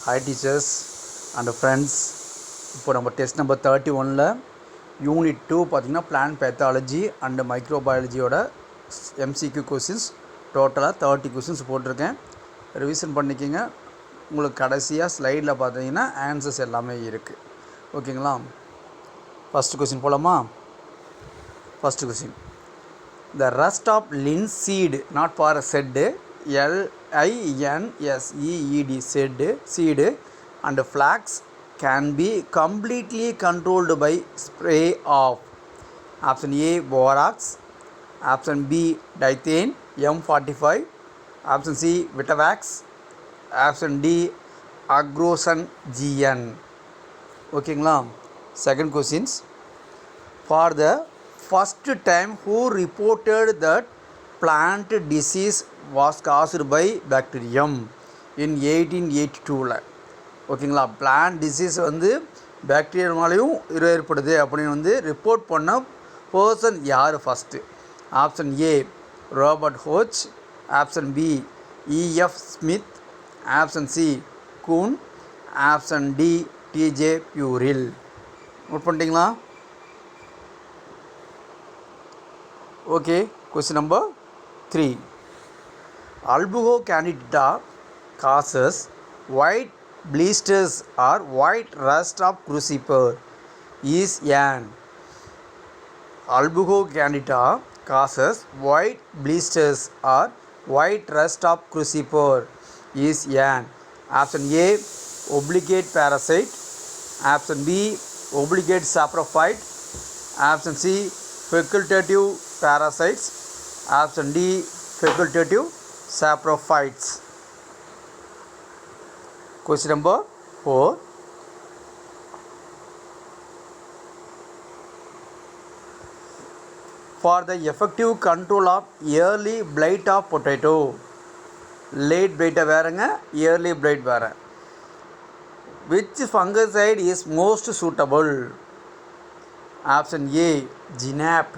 Hi teachers and friends. இப்போ நம்ம test number 31ல unit 2 பார்த்தீங்கன்னா பிளான்ட் பேத்தாலஜி அண்ட் மைக்ரோபயாலஜியோட எம்சிக்யூ கொஸ்டின்ஸ் டோட்டலாக 30 கொஸ்டின்ஸ் போட்டிருக்கேன். ரிவிஷன் பண்ணிக்கோங்க. உங்களுக்கு கடைசியாக ஸ்லைடில் பார்த்தீங்கன்னா ஆன்சர்ஸ் எல்லாமே இருக்குது. ஓகேங்களா? ஃபஸ்ட்டு கொஸ்டின் போகலாமா? First question, the rust of linseed not for set LINSEED seed and flax can be completely controlled by spray of option A borax, option B diethane M45, option C Vitavax, option D agrosan GN. ஓகேங்களா? Second questions, for the first time who reported that plant disease was caused by bacterium in 1882ல. ஓகேங்களா? Plant disease வந்து பாக்டீரியாவாலையும் ஏற்படுது அப்படின்னு வந்து report பண்ண person யார் first? Option A Robert Koch, option B EF Smith, option C Kuhn, option D TJ Burrill. Note பண்ணிட்டீங்களா? Okay. Question number 3, Albugo candida causes white blisters or white rust of crucifer is an. Albugo candida causes white blisters or white rust of crucifer is an. Option A obligate parasite, option B obligate saprophyte, option C facultative parasites, option D facultative saprophytes. Question number 4, for the effective control of early blight of potato. Late blight வேறங்க, early blight வேற. Which fungicide is most suitable? Option A GNAP,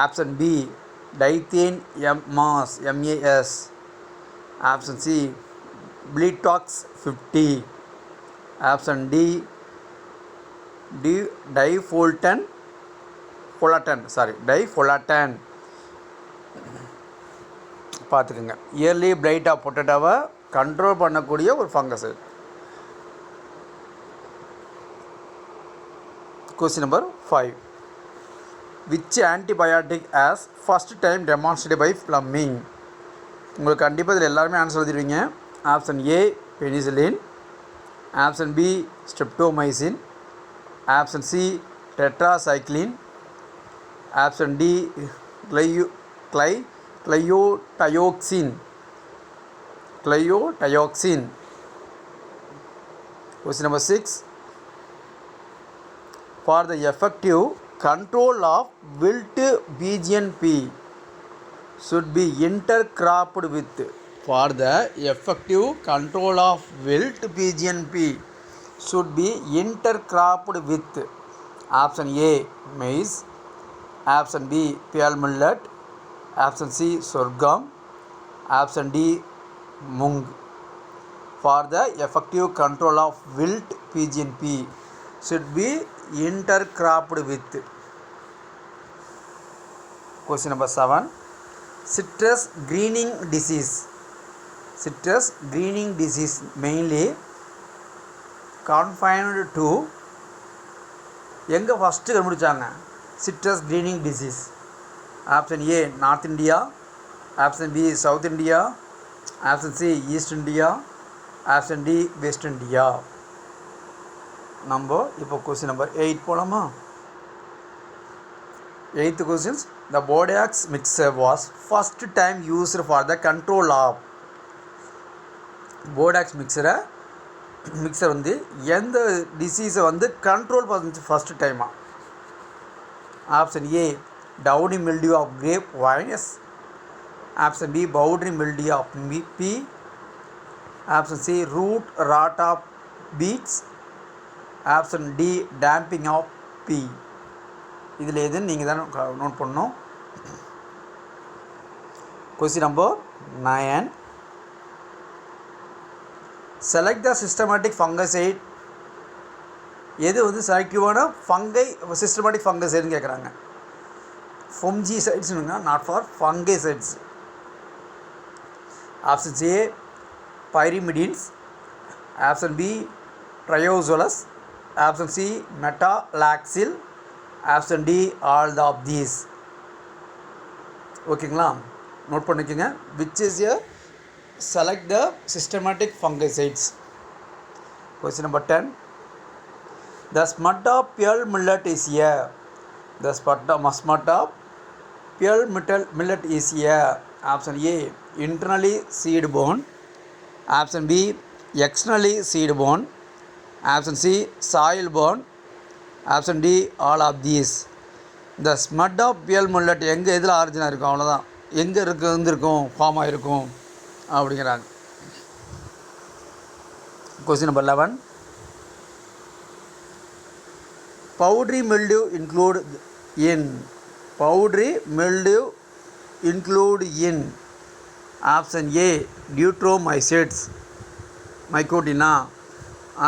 option B diethane MAS, option C Bletox 50, option D difolatan. பார்த்துக்குங்க. Yearly flight of பொட்டேட்டோவை control பண்ணக்கூடிய ஒரு fungus. Question number 5, which antibiotic as first time demonstrated by Fleming? உங்களுக்கு கண்டிப்பாக இதில் எல்லாருமே answer எழுதிடுவீங்க. Option A penicillin, option B streptomycin, option C tetracycline, option D gliotoxin. Question number 6, for the effective control of wilt BGNP should be intercropped with. For the effective control of wilt BGNP should be intercropped with. Option A maize, option B pearl millet, option C sorghum, option D mung. For the effective control of wilt BGNP should be intercropped with. Question number 7, citrus greening disease mainly confined to எங்கே first கண்டுபிடிச்சாங்க citrus greening disease? Option A North India, option B South India, option C East India, option D West India. நம்ம இப்போ question number 8 போகலாமா? 8th questions, the borax mixture was first time used for the control of. borax mixture வந்து எந்த டிசீஸை வந்து control பண்ணுச்சு first டைமாக? Option A downy mildew of grape vines, option B powdery mildew of pea, option C root rot of beets, option D damping off pea. இதில் எதுன்னு நீங்கள் தான் நோட் பண்ணணும். Question number 9, select the systematic fungicide. எது வந்து செலக்டிவான ஃபங்கை systematic ஃபங்கசைடுன்னு கேட்குறாங்க. ஃபுஞ்சிசைட்ஸ்னுங்க, not for fungicides. Option A pyrimidines, option B triazoles, option C metalaxyl, option D all of these. ஓகேங்களா, நோட் பண்ணிக்கோங்க. Which is a select the systematic fungicides. Question number 10. The smut of pearl millet is a. The smut of pearl millet is a. Option A internally seed borne, option B externally seed borne, option C soil borne, option D all of these. The smut of pearl millet எங்கே எதில் ஆரிஜினாக இருக்கும், அவ்வளோதான். எங்கே இருந்திருக்கும், form ஆகிருக்கும் அப்படிங்கிறாங்க. Question number 11. Powdery mildew include in option A Deuteromycetes mycotina,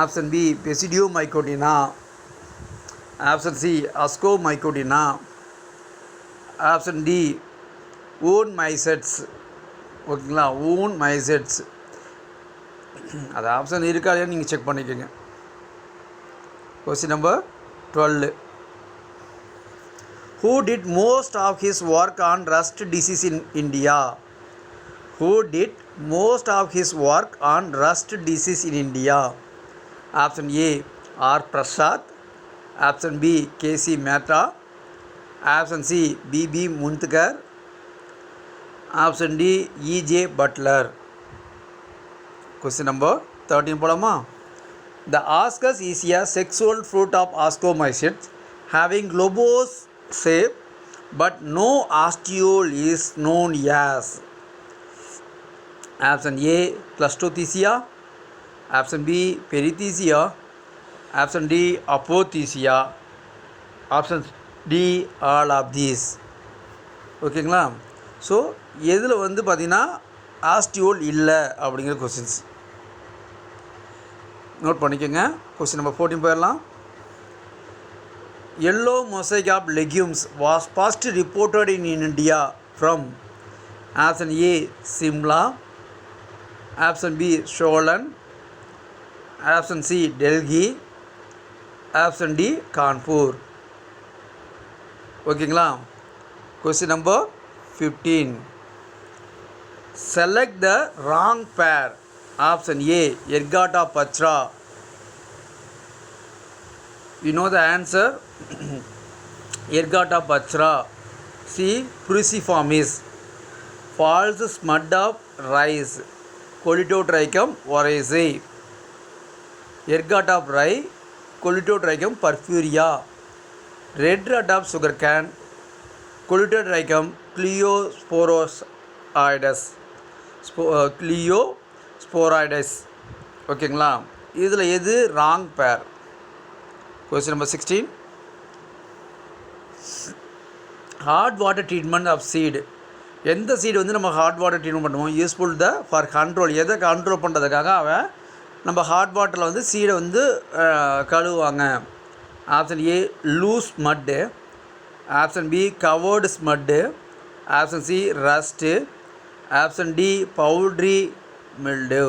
option B Pseudomycotina, option C Ascomycotina, option D Oomycetes. ஓகேங்களா, Oomycetes. அது ஆப்ஷன் இருக்கா இல்லையா நீங்கள் செக் பண்ணிக்கோங்க. Question number 12. Who did most of his work on rust disease in India? Who did most of his work on rust disease in India? Option A R Prasad, option B K.C. Mehta, option C B.B. Muntkar, option D E.J. Butler. Question number 13 போலாமா. The ascus is a sexual fruit of Ascomycetes having globose shape but no ostiole is known as. Option A Clastothecia, option B Perithecia, option D Apothecia, option D all of these. ஓகேங்களா, so எதில் வந்து பார்த்திங்கன்னா ஆஸ்டியோல் இல்லை அப்படிங்கிற questions note பண்ணிக்கோங்க. Question number 14 போயிடலாம். Yellow mosaic of legumes was first reported in India from option A Simla, option B Solan, option C Delhi, option D Kanpur. ஓகேங்களா, question number 15. Select the wrong pair. Option A Ergata pachra. You know the answer. Ergata pachra. C Cruciformis. False smut of rice. Colletotrichum oryzae. Ergata of rye. Colletotrichum purpurea. Red rat of sugarcane. Colletotrichum Cleosporoides. Cleosporoides. ஓகேங்களா, இதில் எது wrong pair? Question number 16. Hot water treatment of seed. எந்த seed வந்து நம்ம hot water treatment பண்ணுவோம்? Useful for control. எதை control பண்ணுறதுக்காக அவன் நம்ம ஹாட் வாட்டரில் வந்து சீடை வந்து கழுவுவாங்க. Option A loose smut, option B covered smut, option C rust, option D powdery mildew.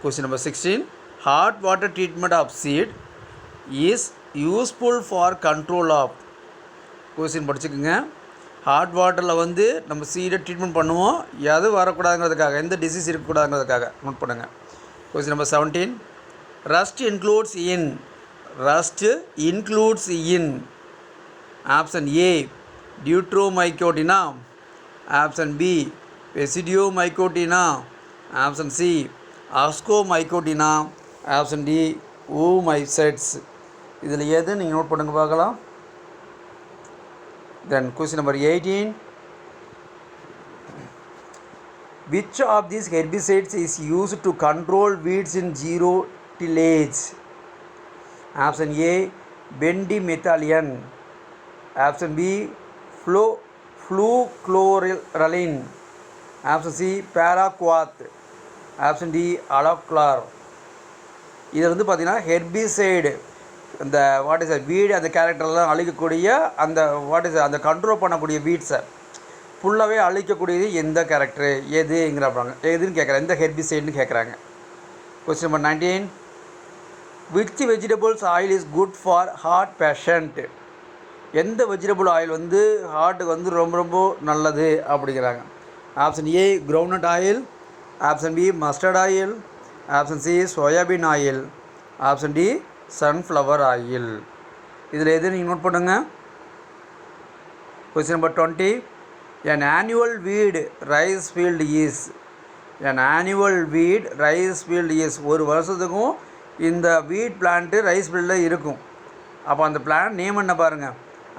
Question number 16. Hot water treatment of seed is useful for control of. Question படிச்சுக்கோங்க. ஹாட் வாட்டரில் வந்து நம்ம சீடை ட்ரீட்மெண்ட் பண்ணுவோம், எது வரக்கூடாதுங்கிறதுக்காக, எந்த டிசீஸ் இருக்கக்கூடாதுங்கிறதுக்காக. நோட் பண்ணுங்கள். Question number 17. Rust includes in option A deuteromycotina, option B basidiomycotina, option C ascomycotina, option D oomycetes. இதில் எது நீங்கள் நோட் பண்ணுங்க பார்க்கலாம். Then question number 18. Which of these herbicides is used to control weeds in zero tillage? Option A bendimethalion, option B fluchlorelin, option C paraquat, option D alachlor. இது வந்து பார்த்திங்கன்னா herbicide, இந்த what is வீடு அந்த கேரக்டர்லாம் அழிக்கக்கூடிய அந்த வாட் இஸ் அந்த கண்ட்ரோல் பண்ணக்கூடிய வீட்ஸை ஃபுல்லாகவே அழிக்கக்கூடியது எந்த கேரக்டரு எதுங்கிறாங்க, எதுன்னு கேட்குறாங்க, எந்த ஹெர்பிசைடுன்னு கேட்குறாங்க. Question number 19, which vegetables oil is good for heart patient. எந்த வெஜிடபிள் ஆயில் வந்து ஹார்ட்டுக்கு வந்து ரொம்ப ரொம்ப நல்லது அப்படிங்கிறாங்க. Option A groundnut oil, option B mustard oil, option C soybean oil, option D sunflower oil. இதில் எது நீங்கள் நோட் பண்ணுங்கள். Question number 20, an annual weed rice field is. an annual weed rice field is. ஒரு வருஷத்துக்கும் இந்த வீட் plant rice ஃபீல்டில் இருக்கும். அப்போ அந்த பிளான்ட் நேம் என்ன பாருங்கள்.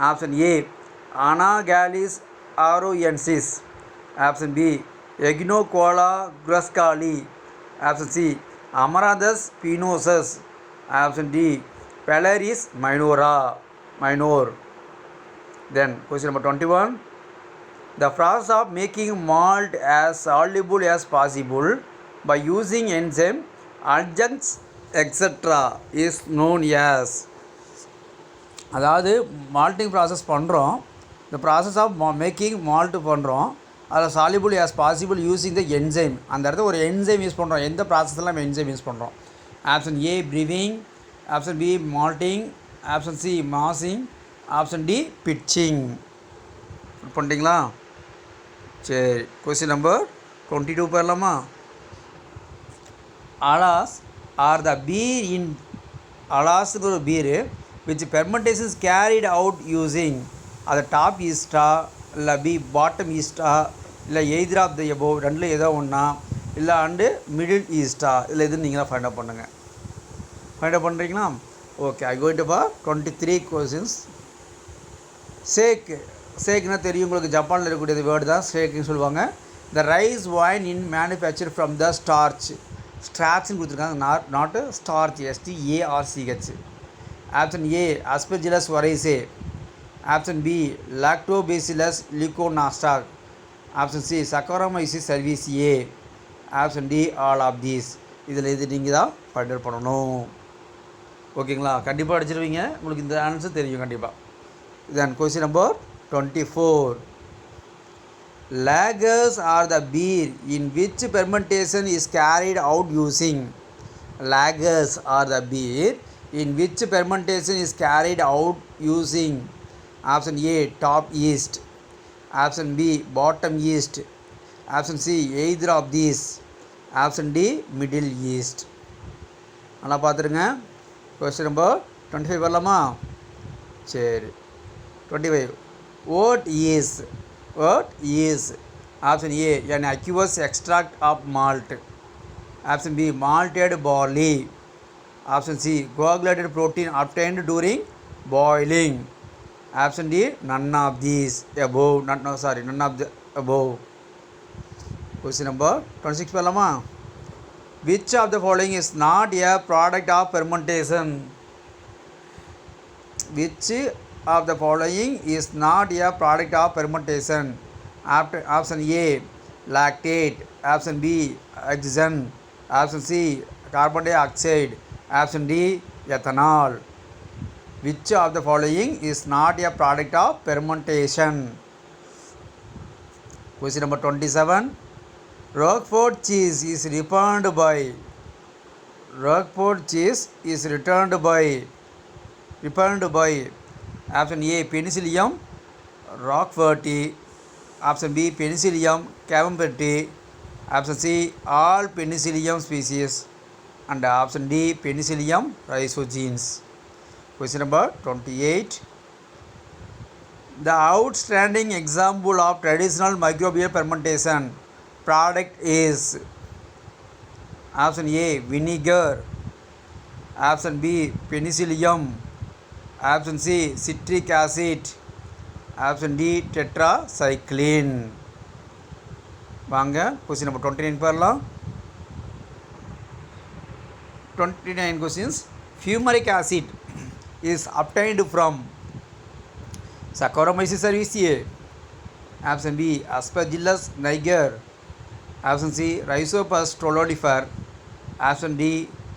Option A Anagallis arvensis, option B Echinochloa crusgalli, option C Amaranthus spinosus, option D Phalaris minor. Then question number 21, the process of making malt as soluble as possible by using enzyme adjuncts etc. is known as. அதாவது malting process பண்ணுறோம், இந்த process of making malt பண்ணுறோம், அதில் soluble as possible using the enzyme. அந்த இடத்துல ஒரு enzyme use பண்ணுறோம். எந்த ப்ராசஸில் நம்ம என்சைம் யூஸ் பண்ணுறோம். Option A brewing, option B malting, option C mashing, option D pitching. பண்ணிட்டீங்களா? சரி, கொஸ்டின் நம்பர் 22 போயிடலாமா. Ales are the beer in, அலாஸுங்கிற ஒரு beer which fermentations carried out using, அது டாப் ஈஸ்டா இல்லை பி பாட்டம் ஈஸ்டா இல்லை எய்தர் ஆஃப் த எபோவ், ரெண்டில் ஏதோ ஒன்றா இல்லை அண்டு மிடில் ஈஸ்டா, இதில் எதுன்னு நீங்களாம் ஃபைண்ட் அவுட் பண்ணுங்கள். ஃபைண்ட் அவுட் பண்ணுறீங்களா? Okay, I going to for 23 questions. சேக்னா தெரியும் உங்களுக்கு, ஜப்பானில் இருக்கக்கூடிய வேர்டு தான் சேக்குன்னு சொல்லுவாங்க. The rice wine in manufacture from the starch, ஸ்டார்ச்னு கொடுத்துருக்காங்க, not starch, STARCH. Option A Aspergillus oryzae, option B Lactobacillus Leuconostoc, option C Saccharomyces cerevisiae, option D all of these. இதில் இது நீங்கள் தான் ஃபைண்ட் அவுட் பண்ணணும். ஓகேங்களா? கண்டிப்பாக அடிச்சிருவீங்க, உங்களுக்கு இந்த ஆன்சர் தெரியும் கண்டிப்பாக. Then question number 24, lagers are the beer in which fermentation is carried out using. Lagers are the beer in which fermentation is carried out using. Option A top yeast, option B bottom yeast, option C either of these, option D middle yeast. நல்லா பார்த்துருங்க. Question number 25 வரலாமா? சரி, 25, what is option A an aqueous extract of malt, option B malted barley, option C coagulated protein obtained during boiling, option D none of these above. None of the above. Question number 26 வரலாமா? which of the following is not a product of fermentation. which of the following is not a product of fermentation. Option A lactate, option B oxygen, option C carbon dioxide, option D ethanol. Which of the following is not a product of fermentation? Question number 27, Roquefort cheese is returned by. Roquefort cheese is returned by. Option A Penicillium roqueforti, option B Penicillium camembert, option C all Penicillium species, and option D Penicillium rhizogenes. Question number 28, the outstanding example of traditional microbial fermentation product is. Option A vinegar, option B penicillium, option C citric acid, option D tetracycline. வாங்க question number 29 போயிடலாம். 29 questions. Fumaric acid is obtained from Saccharomyces cerevisiae, option B Aspergillus niger, option C Rhizopus stolonifer, option D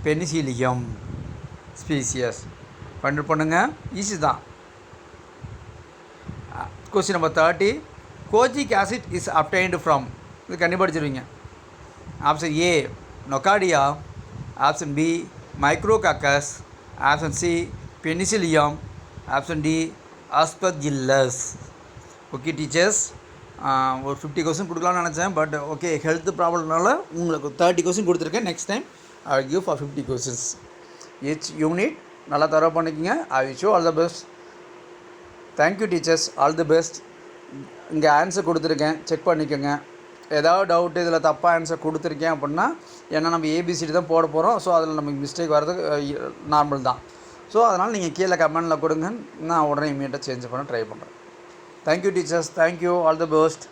Penicillium species. Find out பண்ணுங்கள், easy தான். Question number 30, kojic acid is obtained from, இது கண்டுபிடிச்சிருவீங்க. Option A Nocardia, option B Micrococcus, option C Penicillium, option D Aspergillus. Okay teachers, ஒரு 50 question கொடுக்கலாம்னு நினச்சேன், but okay health ப்ராப்ளம்னால உங்களுக்கு 30 question கொடுத்துருக்கேன். Next time I will give for 50 questions each unit. நல்லா தர பண்ணிக்கோங்க. I wish you all the best. Thank you teachers, all the best. இங்கே answer கொடுத்துருக்கேன், செக் பண்ணிக்கோங்க. ஏதாவது டவுட்டு இதில் தப்பாக ஆன்சர் கொடுத்துருக்கேன் அப்படின்னா, ஏன்னா நம்ம ஏபிசிடி தான் போட போகிறோம். ஸோ அதில் நமக்கு மிஸ்டேக் வர்றது நார்மல் தான். ஸோ அதனால் நீங்கள் கீழே கமெண்டில் கொடுங்க, நான் உடனே இமீடியட்டாக சேஞ்ச் பண்ண ட்ரை பண்ணுறேன். Thank you teachers, thank you, all the best.